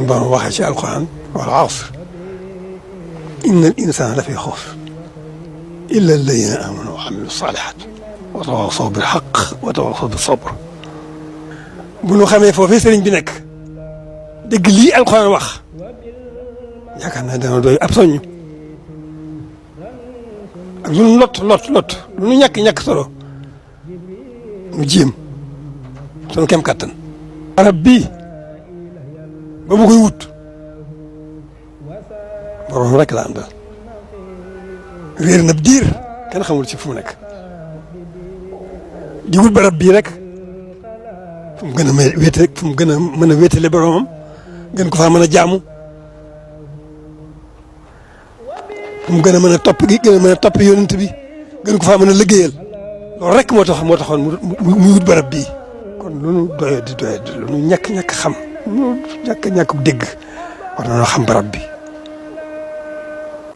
ba ma waxee ci alquran wal asr inna al insana la fi xusr illa alladina amanu wa amilu salihat wa tawasaw bil haqq wa tawasaw bis sabr bu ñu xamee foofii sëriñ bi nekk dégg lii alquran wax yaakaar naa dana doy ab soññ ak lu nu lot lu nu ñàkk solo nu jéem sunu kem kattan. barab bii ba mu koy wut borom rek la àndal réer na diir kenn xamul ci fu mu nekk di wut barab bii rek fu mu gën a wéete rek fu mu gën a mën a wéetale boromam gën ko faa mën a jaamu fu mu gën a mën a topp gën a mën a topp yonent bi gën ko faa mën a liggéeyal loolu rek moo taxoon mu wut barab bii kon lu nu doyoo di lu nu ñàkk xam lu nu ñàkk dégg war na noo xam barab bi